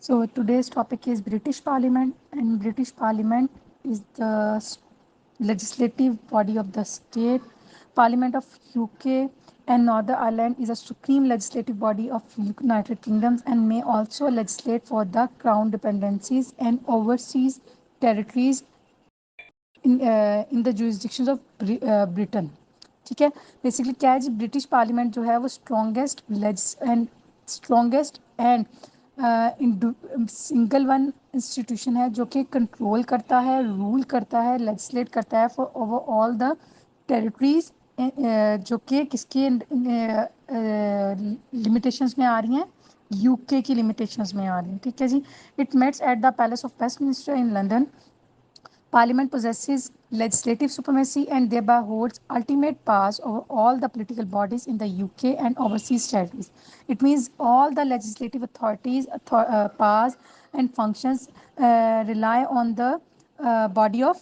So today's topic is British Parliament, and British Parliament is the legislative body of the state. Parliament of UK and Northern Ireland is a supreme legislative body of United Kingdoms and may also legislate for the crown dependencies and overseas territories in the jurisdictions of Britain. ठीक है, basically क्या है जी, British parliament जो है वो strongest and single one institution है जो कि कंट्रोल करता है, रूल करता है, लेजिस्लेट करता है for over all the territories जो कि किसके लिमिटेशंस में आ रही हैं, यूके की लिमिटेशंस में आ रही हैं. ठीक है जी. It meets at the Palace of Westminster in London. Parliament possesses legislative supremacy and thereby holds ultimate powers over all the political bodies in the UK and overseas territories. It means all the legislative authorities, powers, and functions rely on the body of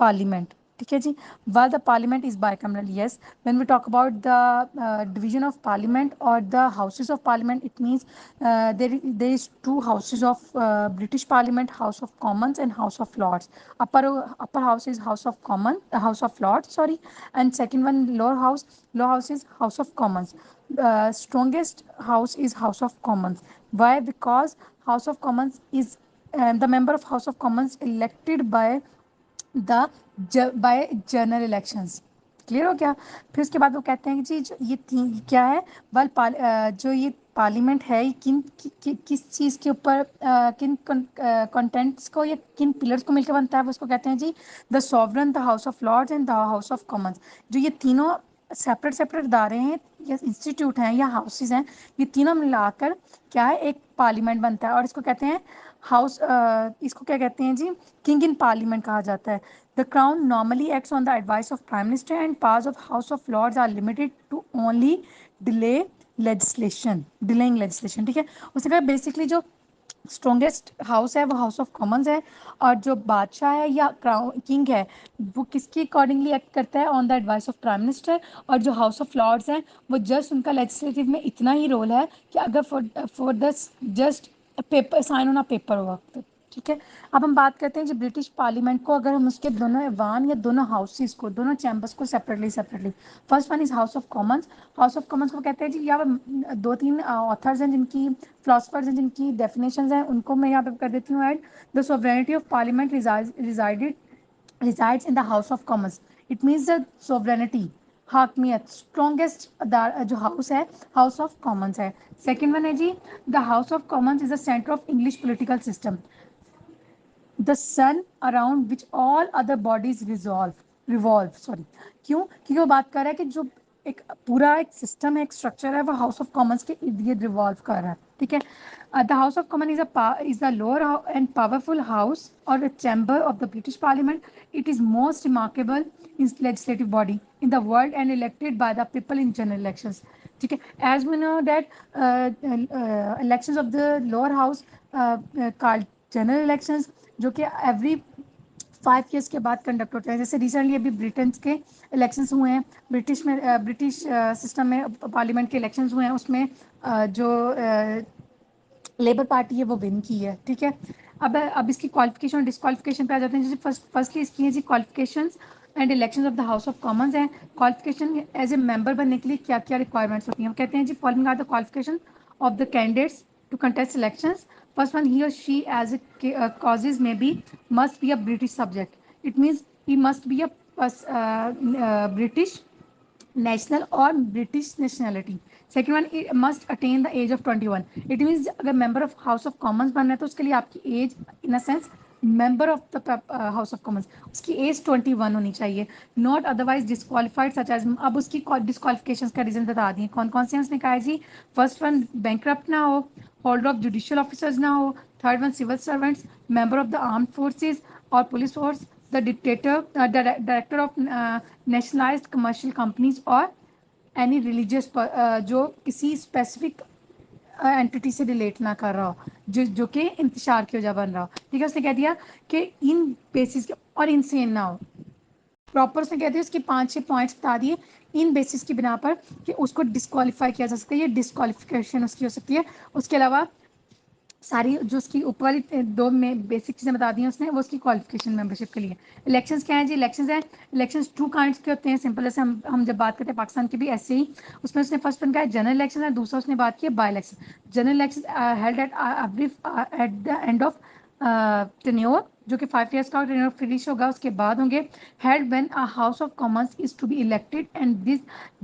Parliament. ठीक है जी. While the Parliament is bicameral, yes. When we talk about the division of Parliament or the houses of Parliament, it means there is two houses of British Parliament: House of Commons and House of Lords. Upper house is House of Commons, House of Lords, sorry, and second one lower house is House of Commons. Strongest house is House of Commons. Why? Because House of Commons is the member of House of Commons elected by bye general elections. Clear हो गया. फिर उसके बाद वो कहते हैं कि जी ये क्या है, जो ये पार्लियामेंट है ये किस चीज़ के ऊपर किन कंटेंट्स को या किन पिलर्स को मिलकर बनता है, वो उसको कहते हैं जी the sovereign, the house of Lords and the house of Commons. जो ये तीनों सेपरेट इदारे हैं या इंस्टीट्यूट हैं या हाउसेज हैं, ये तीनों मिलाकर क्या है, एक पार्लियामेंट बनता है. और इसको कहते हैं इसको क्या कहते हैं जी, किंग इन पार्लियामेंट कहा जाता है. The crown normally acts on the advice of prime minister and powers of house of Lords are limited to only delay delaying legislation. ठीक है. उसने कहा बेसिकली जो स्ट्रॉन्गेस्ट हाउस है वो हाउस ऑफ कॉमन्स है, और जो बादशाह है या क्राउन किंग है वो किसकी अकॉर्डिंगली एक्ट करता है, on the advice of prime minister. और जो हाउस ऑफ लॉर्ड्स हैं वो जस्ट उनका लेजिस्लेटिव में इतना ही रोल है कि अगर for the just paper sign on a paper work. ठीक है. अब हम बात करते हैं जो ब्रिटिश पार्लियामेंट को, अगर हम उसके दोनों ऐवान या दोनों हाउसेस को, दोनों चैम्बर्स को separately. First one is house of Commons. House of commons को कहते हैं जी, यहाँ पर दो तीन ऑथर्स हैं जिनकी फिलोसफर्स हैं जिनकी डेफिनेशंस हैं, उनको मैं यहाँ पे कर देती हूँ add. The sovereignty of parliament resides in the House of Commons. It means the sovereignty, हाकमियत, स्ट्रॉन्गेस्ट जो हाउस है हाउस ऑफ कॉमन्स है. सेकेंड वन है जी the house of Commons is the centre of English political system, the sun around which all other bodies revolve. Sorry, क्यों? क्योंकि वो बात कर रहा है कि जो एक पूरा एक सिस्टम है, एक स्ट्रक्चर है, वो हाउस ऑफ कॉमन्स के इर्द गिर्द रिवॉल्व कर रहा है. ठीक है. The house of Common is the lower and powerful house और chamber of the British Parliament. It is most remarkable legislative body in the world and elected by the people in general elections. ठीक है. As we know that elections of the lower house called general elections, जो कि every 5 years के बाद conduct होते हैं. जैसे recently अभी ब्रिटेन के इलेक्शंस हुए हैं, ब्रिटिश सिस्टम में पार्लियामेंट के इलेक्शंस हुए हैं, उसमें जो लेबर पार्टी है वो विन की है. ठीक है. अब इसकी क्वालिफिकेशन और डिस्क्वालिफिकेशन पे आ जाते हैं. जैसे फर्स्टली इसकी है जी qualifications and elections of the house of Commons हैं. क्वालिफिकेशन एज ए मेंबर बनने के लिए क्या क्या रिक्वायरमेंट्स होती हैं, वो कहते हैं जी following are the qualification of the candidates to contest elections. First one, he or she as it causes may be must be a British subject. It means he must be a British national or British nationality. Second one, it must attain the age of 21. It means अगर member of House of Commons बनना है तो उसके लिए आपकी age in a sense member of the House of Commons उसकी age 21 होनी चाहिए. Not otherwise disqualified such as. अब उसकी disqualifications का reason बता दिए कौन कौन से हैं. उसने कहा है जी first one bankrupt ना हो, holder of judicial officers ना हो, third one civil servants, member of the armed forces or police force, the director of nationalized commercial companies और एनी रिलीजियस जो किसी स्पेसिफिक एंटिटी से रिलेट ना कर रहा हो, जो कि इंतशार की वजह बन रहा हो. ठीक है. उसने कह दिया कि इन बेसिस के और इनसेन ना हो. प्रॉपर उसने कह दिया उसके 5-6 पॉइंट्स बता दिए इन बेसिस की बिना पर कि उसको डिस्क्वालीफाई किया जा सकता है. ये डिस्क्वालिफिकेशन उसकी हो सकती है. उसके अलावा सारी जो उसकी ऊपर वाली दो में बेसिक चीज़ें बता दी हैं उसने, वो उसकी क्वालिफिकेशन मेंबरशिप के लिए। इलेक्शंस क्या है जी? इलेक्शंस है, इलेक्शंस टू काइंड्स के होते हैं, सिंपल जैसे हम जब बात करते हैं पाकिस्तान की भी ऐसे ही। उसमें उसने फर्स्ट वन का है जनरल इलेक्शन है, दूसरा उसने बात की है by election. General election held at the end of tenure, जो कि 5 years का टेन्योर फिनिश होगा उसके बाद होंगे। Held when a House of Commons is to be elected and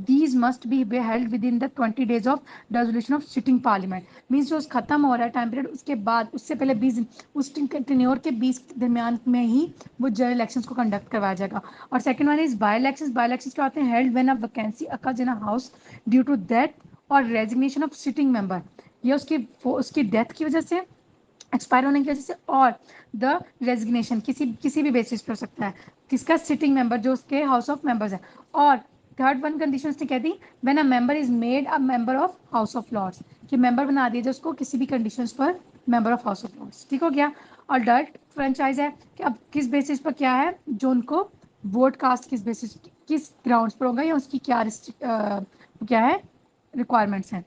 these must be held with in the 20 days of resolution of sitting parliament. Means जो खत्म हो रहा है टाइम पीरियड उसके बाद, उससे पहले 20 उस टेन्योर के 20 के दरमियान में ही वो जनरल इलेक्शंस को कंडक्ट करवाया जाएगा। और second one is by elections. By elections क्या होते हैं? Held when a vacancy occurs in a house due to death और रेजिग्नेशन ऑफ सिटिंग मेंबर, ये उसकी डेथ की वजह से, एक्सपायर होने की वजह से, और द रेजिग्नेशन किसी भी बेसिस पर हो सकता है, किसका? सिटिंग मेंबर, जो उसके हाउस ऑफ मेंबर्स है। और थर्ड वन कंडीशन उसने कह दी, when a member is made a member of house of Lords, कि मेंबर बना दिया जाए उसको किसी भी कंडीशंस पर member of house of Lords. ठीक हो गया। और डर्ट फ्रेंचाइज है कि अब किस बेसिस पर क्या है, जो उनको वोट कास्ट किस बेसिस, किस ग्राउंड्स पर होगा, या उसकी क्या है, रिक्वायरमेंट्स हैं।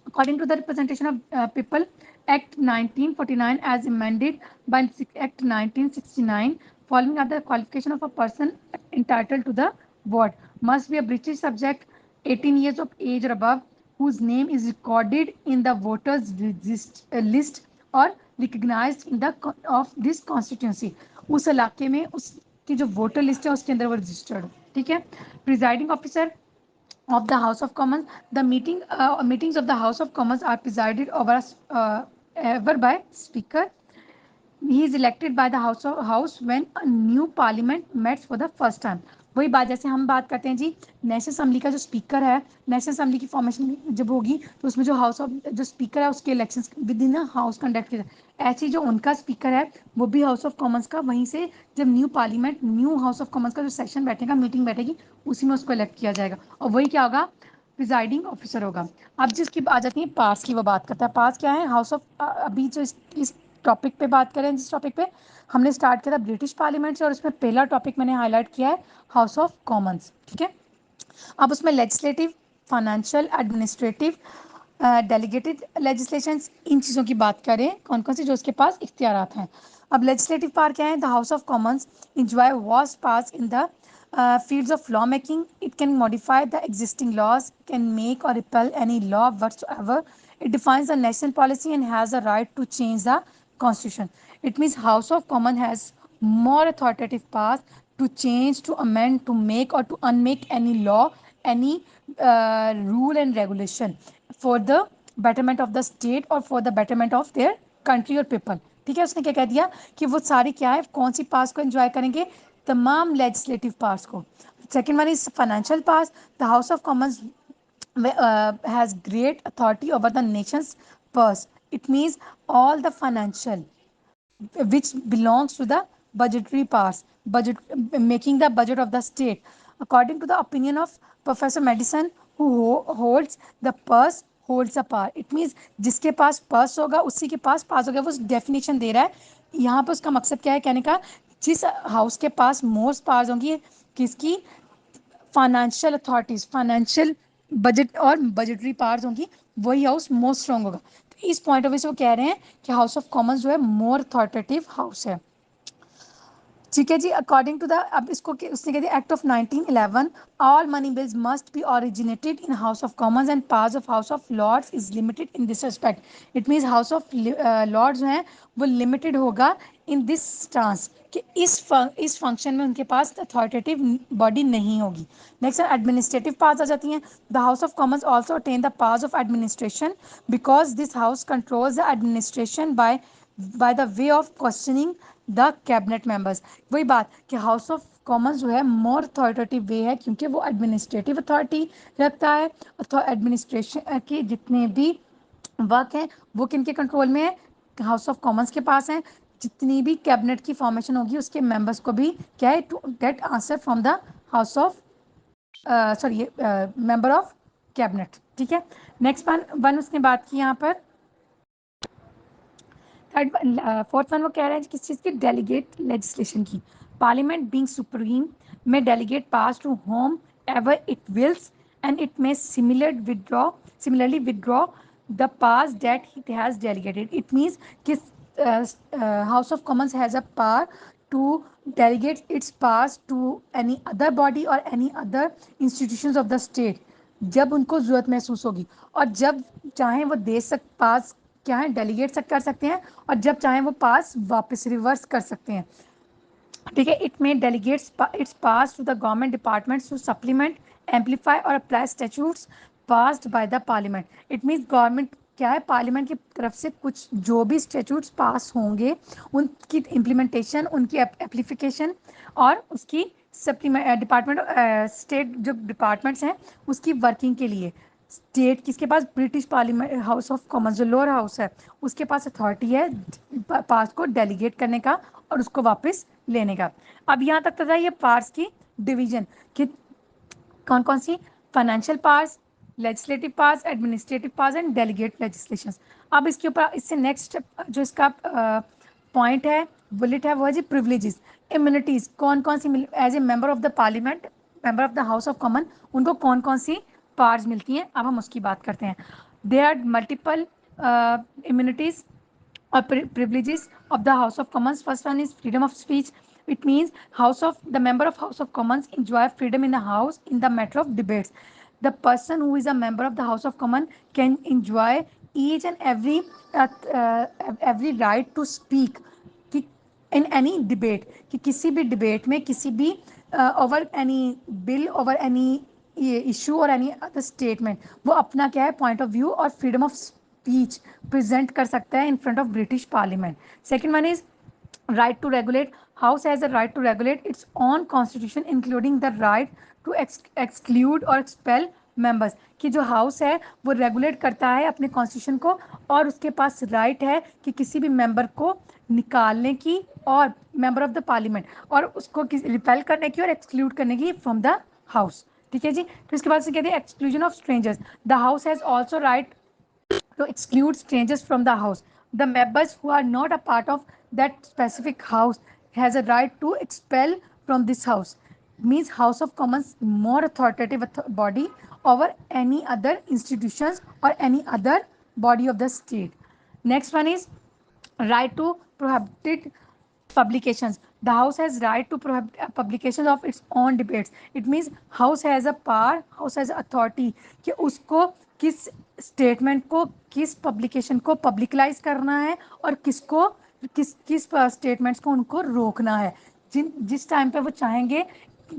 According to the Representation of People Act 1949 as amended by Act 1969, following are the qualification of a person entitled to the vote must be a British subject 18 years of age or above, whose name is recorded in the voters list or recognized in the of this constituency। उस इलाके में उसकी जो voter list है उसके अंदर वो registered हो। ठीक है। Presiding officer of the House of Commons. The meetings of the House of Commons are presided over ever by Speaker. He is elected by the House when a new Parliament met for the first time. वही बात जैसे हम बात करते हैं जी, national assembly का जो speaker है, नेशनल असेंबली की फॉर्मेशन जब होगी तो उसमें जो हाउस ऑफ जो स्पीकर है उसके elections with in house conduct किया जाए। ऐसे ही जो उनका स्पीकर है वो भी हाउस ऑफ कॉमन्स का, वहीं से जब न्यू हाउस ऑफ कॉमन्स का जो सेशन बैठेगा, मीटिंग बैठेगी, उसी में उसको इलेक्ट किया जाएगा। और वही क्या होगा? प्रिजाइडिंग ऑफिसर होगा। अब जिसकी आ जाती है पास की, वो बात करता है पास क्या है? हाउस ऑफ अभी जो इस टॉपिक पे बात करें, जिस टॉपिक पे हमने स्टार्ट किया था ब्रिटिश पार्लियामेंट से, और उसमें पहला टॉपिक मैंने हाईलाइट किया है हाउस ऑफ कॉमन्स। ठीक है। अब उसमें legislative, financial, administrative, delegated legislation, इन चीज़ों की बात करें कौन कौन सी जो उसके पास इख्तियारात हैं। अब लेजिस्लेटिव पावर क्या है? The house of Commons enjoy vast powers in the fields of lawmaking. It can modify the existing laws, can make or repeal any law whatsoever. It defines the national policy and has the right to change the constitution. It means House of Commons has more authoritative powers to change, to amend, to make or to unmake any law, any rule and regulation for the betterment of the state or for the betterment of their country or people। ठीक है। उसने क्या कह दिया कि वो सारी क्या है, कौन सी पास को एंजॉय करेंगे? तमाम लेजिस्लेटिव पास को। Second one is financial pass. The house of Commons has great authority over the nation's purse. It means all the financial which belongs to the budgetary powers, budget making the budget of the state. According to the opinion of Professor Madison, who holds the purse holds the power. It means जिसके पास purse होगा उसी के पास होगा। वो definition दे रहा है यहाँ पे। उसका मकसद क्या है कहने का? जिस हाउस के पास मोस्ट पावर्स होंगी, किसकी? फाइनेंशियल अथॉरिटीज, फाइनेंशियल बजट और बजटरी पावर्स होंगी, वही हाउस मोस्ट स्ट्रॉन्ग होगा। तो इस पॉइंट ऑफ व्यू से वो कह रहे हैं कि हाउस ऑफ कॉमन्स जो है मोर अथॉरिटेटिव हाउस है। ठीक है जी। अकॉर्डिंग टू द, अब इसको उसने कह दिया act of 1911, all money bills must be originated in House of Commons and powers of house of Lords is limited in this respect. It means House of Lords जो हैं वो limited होगा in this stance कि इस function में उनके पास authoritative body नहीं होगी। नेक्स्ट एडमिनिस्ट्रेटिव पावर्स आ जाती हैं। The house of Commons also attain the powers of administration because this house controls the administration by the way of questioning the cabinet members. वही बात कि हाउस ऑफ कॉमन्स जो है more authoritative वे है क्योंकि वो एडमिनिस्ट्रेटिव अथॉरिटी रखता है। एडमिनिस्ट्रेशन के जितने भी वर्क हैं वो किन के कंट्रोल में है? हाउस ऑफ कॉमन्स के पास है। जितनी भी कैबिनेट की फॉर्मेशन होगी उसके मेंबर्स को भी क्या है? To get answer from the house of sorry member of cabinet. ठीक है। नेक्स्ट वन उसने बात की यहाँ पर। थर्ड फोर्थ वन वो कह रहे हैं किस चीज़ की? डेलीगेट लेजिस्लेशन की। पार्लियामेंट बीइंग सुप्रीम में delegate powers to whomever it wills and it में similarly withdraw the powers that it has delegated. It means कि House of Commons has a power to delegate its powers to any other body or any other institutions of the state जब उनको ज़रूरत महसूस होगी, और जब चाहें वो दे पास क्या है डेलीगेट कर सकते हैं, और जब चाहें वो पास वापस रिवर्स कर सकते हैं. ठीक है. It may delegates its powers to the government departments to supplement, amplify और apply statutes passed by the Parliament. It means government क्या है, पार्लियामेंट की तरफ से कुछ जो भी स्टैट्यूट्स पास होंगे उनकी इम्प्लीमेंटेशन, उनकी एप्लीफिकेशन और उसकी सप्लीमेंट डिपार्टमेंट स्टेट जो डिपार्टमेंट्स हैं उसकी वर्किंग के लिए स्टेट किसके पास, British Parliament House of Commons जो लोअर हाउस है उसके पास अथॉरिटी है पास को डेलीगेट करने का और उसको वापस लेने का. अब यहाँ तक था ये पार्ट्स की डिवीजन कि कौन कौन सी, financial parts, legislative parts, administrative parts and delegate legislation. अब इसके ऊपर इससे नेक्स्ट जो इसका पॉइंट है, बुलेट है, वो है जी प्रिविलेजेस, इम्यूनिटीज. कौन कौन सी as a member of the Parliament, member of the house of Common, उनको कौन कौन सी पावर्स मिलती हैं. अब हम उसकी बात करते हैं. There are multiple immunities or privileges of the House of Commons. First one is freedom of speech. It means the member of House of Commons enjoy freedom in the House in the matter of debates. The person who is a member of the House of Commons can enjoy each and every right to speak in any debate. कि किसी भी debate में किसी भी over any bill, over any issue or any other statement वो अपना क्या है पॉइंट ऑफ व्यू और फ्रीडम ऑफ स्पीच प्रेजेंट कर सकता है in front of British parliament. Second one is right to regulate. House has a right to regulate its own constitution including the right to exclude or expel members. कि जो house है वो regulate करता है अपने कॉन्स्टिट्यूशन को और उसके पास राइट है कि किसी भी मेंबर को निकालने की और मेंबर ऑफ द पार्लियामेंट और उसको रिपेल करने की और एक्सक्लूड करने की फ्रॉम द हाउस. ठीक है जी. तो इसके बाद से कहते हैं exclusion of strangers. The house has also right to exclude strangers from the house. The members who are not a part of that specific house has a right to expel from this house. Means House of Commons more authoritative body over any other institutions or any other body of the state. Next one is right to prohibit publications. The house has right to prohibit publications of its own debates. It means house has a power, house has authority कि उसको किस statement को, किस publication को पब्लिकलाइज करना है और किसको किस किस स्टेटमेंट्स को उनको रोकना है. जिस टाइम पे वो चाहेंगे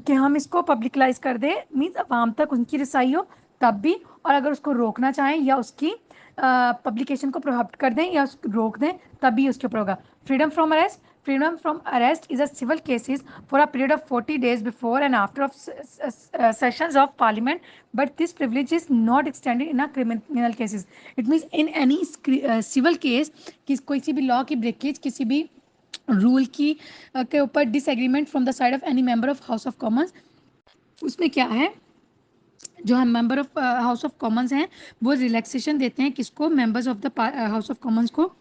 कि हम इसको पब्लिकलाइज कर दें मीन्स आवाम तक उनकी रसाई हो तब भी, और अगर उसको रोकना चाहें या उसकी पब्लिकेशन को प्रोहिबिट कर दें या रोक दें तब भी उसके ऊपर होगा. Freedom from arrest. Freedom from arrest is a civil cases for a period of 40 days before and after of sessions of parliament, but this privilege is not extended in a criminal cases. It means in any civil case कोई सी भी law की breakage, किसी भी rule की के ऊपर disagreement from the side of any member of house of commons, उसमें क्या है जो हम member of house of Commons हैं वो रिलैक्सेशन देते हैं किसको, members of the house of commons को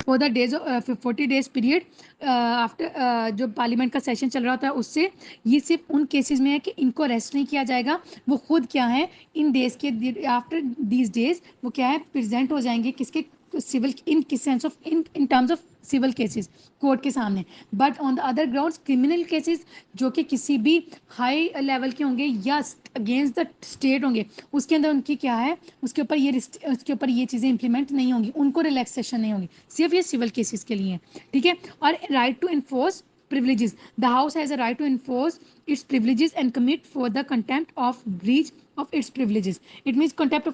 for the days 40 days period after जो पार्लियामेंट का सेशन चल रहा होता है उससे. ये सिर्फ उन केसेस में है कि इनको अरेस्ट नहीं किया जाएगा, वो खुद क्या है इन डेज के आफ्टर दीज डेज वो क्या है प्रेजेंट हो जाएंगे किसके civil in sense of in terms of civil cases court के सामने. But on the other grounds criminal cases जो कि किसी भी हाई लेवल के होंगे या अगेंस्ट द स्टेट होंगे उसके अंदर उनकी क्या है उसके ऊपर ये चीज़ें इंप्लीमेंट नहीं होंगी, उनको रिलैक्सेशन नहीं होगी, सिर्फ ये सिविल केसेस के लिए. ठीक है. और right to enforce privileges. The house has a right to enforce its privileges and commit for the contempt of breach of its privileges. It means contempt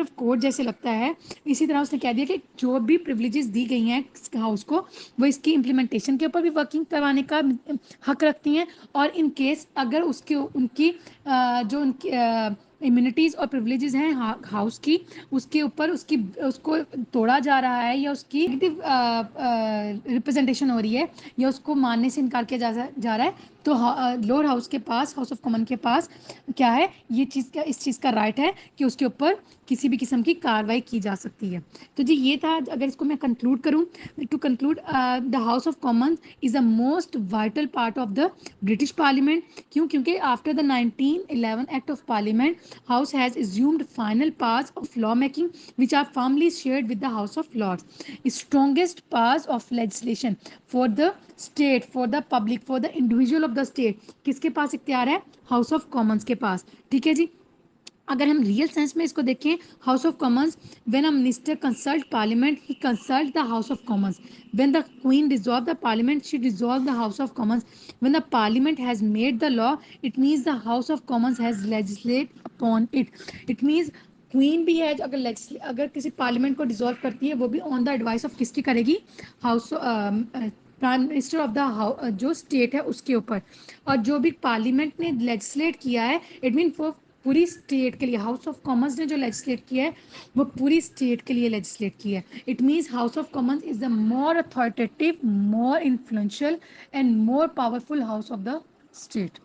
of court जैसे लगता है. इसी तरह उसने कह दिया कि जो भी privileges दी गई हैं हाउस को वो इसकी इम्प्लीमेंटेशन के ऊपर भी वर्किंग करवाने का हक रखती हैं और इन केस अगर उसके उनकी जो उनकी इम्यूनिटीज़ और प्रिविलेजेस हैं हाउस की उसके ऊपर उसको तोड़ा जा रहा है या उसकी नेगेटिव रिप्रेजेंटेशन हो रही है या उसको मानने से इनकार किया जा रहा है तो लोअर हाउस के पास, हाउस ऑफ कॉमन के पास क्या है, ये चीज़ का, इस चीज़ का राइट है कि उसके ऊपर किसी भी किस्म की कार्रवाई की जा सकती है। तो जी ये था, अगर इसको मैं कंक्लूड करूँ, to conclude, the house of Commons is the most vital part of the British parliament. क्यों? क्योंकि after the 1911 act of parliament, house has assumed final powers of law making which are firmly shared with the house of Lords. Strongest powers of legislation for the state, for the public, for the individual of the state किसके पास इख्तियार है? House of Commons के पास। ठीक है जी। अगर हम real sense में इसको देखें, house of Commons, when a minister consult parliament he consult the house of Commons, when the queen dissolve the parliament she dissolve the house of Commons, when the parliament has made the law it means the house of Commons has legislate upon it. It means queen भी है, अगर किसी parliament को dissolve करती है वो भी on the advice of किसकी करेगी? House prime minister of the जो स्टेट है उसके ऊपर। और जो भी पार्लियामेंट ने लेजिस्लेट किया है, इट मीन फॉर पूरी स्टेट के लिए, हाउस ऑफ कॉमन्स ने जो लेजिस्लेट किया है वो पूरी स्टेट के लिए लेजिस्लेट किया है। It means House of Commons is the more authoritative, more influential and more powerful house of the state.